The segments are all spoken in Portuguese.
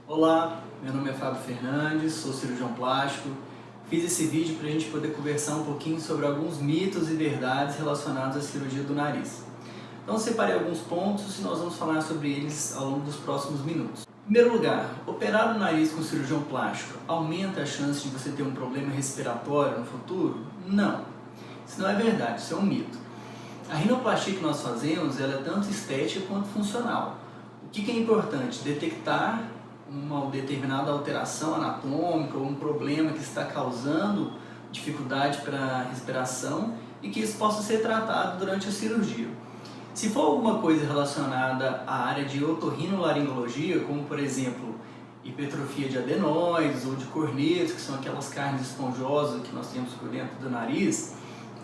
Olá, meu nome é Fábio Fernandes, sou cirurgião plástico. Fiz esse vídeo para a gente poder conversar um pouquinho sobre alguns mitos e verdades relacionados à cirurgia do nariz. Então separei alguns pontos e nós vamos falar sobre eles ao longo dos próximos minutos. Em primeiro lugar, operar o nariz com cirurgião plástico aumenta a chance de você ter um problema respiratório no futuro? Não, isso não é verdade, isso é um mito. A rinoplastia que nós fazemos ela é tanto estética quanto funcional. O que é importante? Detectar uma determinada alteração anatômica ou um problema que está causando dificuldade para a respiração e que isso possa ser tratado durante a cirurgia. Se for alguma coisa relacionada à área de otorrinolaringologia, como por exemplo hipertrofia de adenoides ou de cornetos, que são aquelas carnes esponjosas que nós temos por dentro do nariz,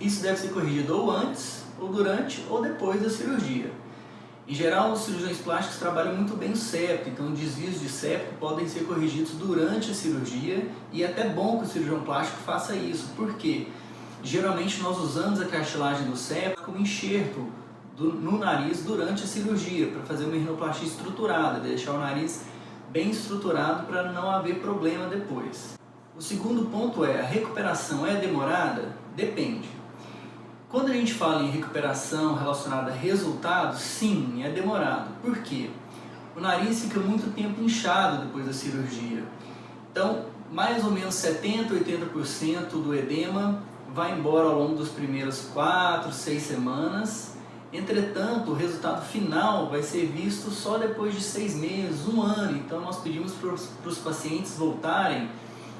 isso deve ser corrigido ou antes, ou durante, ou depois da cirurgia. Em geral, os cirurgiões plásticos trabalham muito bem o septo, então desvios de septo podem ser corrigidos durante a cirurgia e é até bom que o cirurgião plástico faça isso, porque geralmente nós usamos a cartilagem do septo como enxerto no nariz durante a cirurgia, para fazer uma rinoplastia estruturada, deixar o nariz bem estruturado para não haver problema depois. O segundo ponto é, a recuperação é demorada? Depende. Quando a gente fala em recuperação relacionada a resultados, sim, é demorado. Por quê? O nariz fica muito tempo inchado depois da cirurgia. Então, mais ou menos 70% a 80% do edema vai embora ao longo dos primeiros 4, 6 semanas. Entretanto, o resultado final vai ser visto só depois de 6 meses, 1 ano. Então, nós pedimos para os pacientes voltarem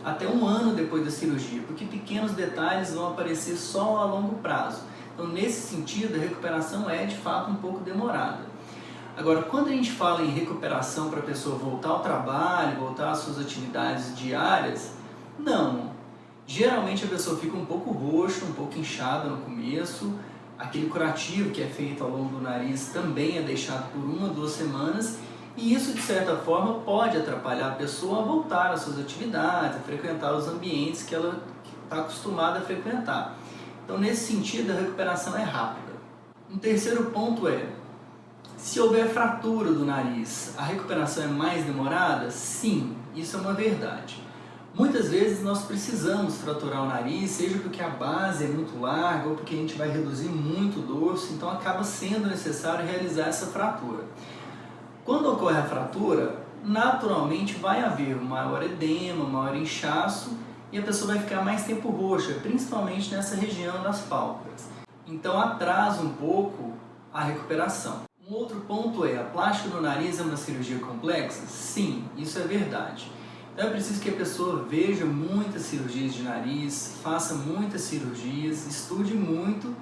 até 1 ano depois da cirurgia, porque pequenos detalhes vão aparecer só a longo prazo. Então, nesse sentido, a recuperação é de fato um pouco demorada. Agora, quando a gente fala em recuperação para a pessoa voltar ao trabalho, voltar às suas atividades diárias, não. Geralmente a pessoa fica um pouco roxa, um pouco inchada no começo, aquele curativo que é feito ao longo do nariz também é deixado por 1 ou 2 semanas, e isso, de certa forma, pode atrapalhar a pessoa a voltar às suas atividades, a frequentar os ambientes que ela está acostumada a frequentar. Então, nesse sentido, a recuperação é rápida. Um terceiro ponto é, se houver fratura do nariz, a recuperação é mais demorada? Sim, isso é uma verdade. Muitas vezes nós precisamos fraturar o nariz, seja porque a base é muito larga ou porque a gente vai reduzir muito o dorso, então acaba sendo necessário realizar essa fratura. Quando ocorre a fratura, naturalmente vai haver um maior edema, um maior inchaço e a pessoa vai ficar mais tempo roxa, principalmente nessa região das pálpebras. Então atrasa um pouco a recuperação. Um outro ponto é, a plástica no nariz é uma cirurgia complexa? Sim, isso é verdade. Então é preciso que a pessoa veja muitas cirurgias de nariz, faça muitas cirurgias, estude muito,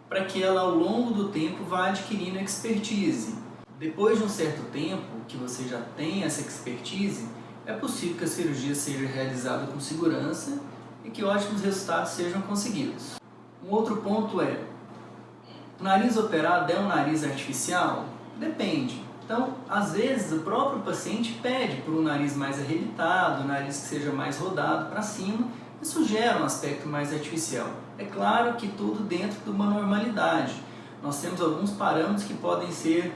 para que ela ao longo do tempo vá adquirindo expertise. Depois de um certo tempo que você já tem essa expertise, é possível que a cirurgia seja realizada com segurança e que ótimos resultados sejam conseguidos. Um outro ponto é, o nariz operado é um nariz artificial? Depende. Então, às vezes, o próprio paciente pede por um nariz mais arrebitado, um nariz que seja mais rodado para cima, isso gera um aspecto mais artificial. É claro que tudo dentro de uma normalidade. Nós temos alguns parâmetros que podem ser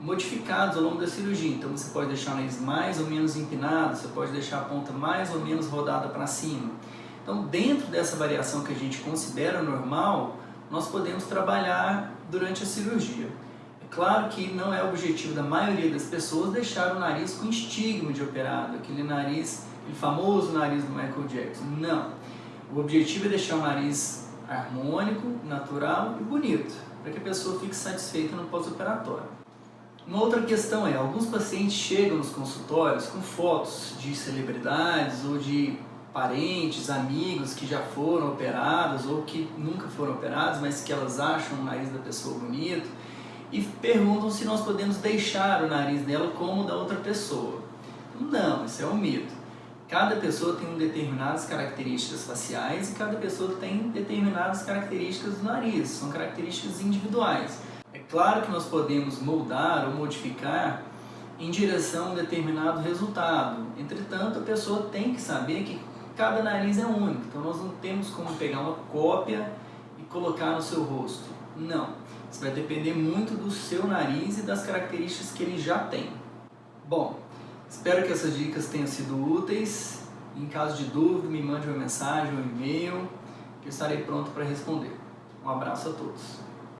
modificados ao longo da cirurgia, então você pode deixar o nariz mais ou menos empinado, você pode deixar a ponta mais ou menos rodada para cima. Então, dentro dessa variação que a gente considera normal, nós podemos trabalhar durante a cirurgia. É claro que não é o objetivo da maioria das pessoas deixar o nariz com estigma de operado, aquele nariz, aquele famoso nariz do Michael Jackson. Não. O objetivo é deixar o nariz harmônico, natural e bonito, para que a pessoa fique satisfeita no pós-operatório. Uma outra questão é, alguns pacientes chegam nos consultórios com fotos de celebridades ou de parentes, amigos que já foram operados ou que nunca foram operados, mas que elas acham o nariz da pessoa bonito e perguntam se nós podemos deixar o nariz dela como o da outra pessoa. Não, isso é um mito. Cada pessoa tem determinadas características faciais e cada pessoa tem determinadas características do nariz, são características individuais. É claro que nós podemos moldar ou modificar em direção a um determinado resultado. Entretanto, a pessoa tem que saber que cada nariz é único. Então, nós não temos como pegar uma cópia e colocar no seu rosto. Não. Isso vai depender muito do seu nariz e das características que ele já tem. Bom, Espero que essas dicas tenham sido úteis. Em caso de dúvida, me mande uma mensagem ou um e-mail, que eu estarei pronto para responder. Um abraço a todos.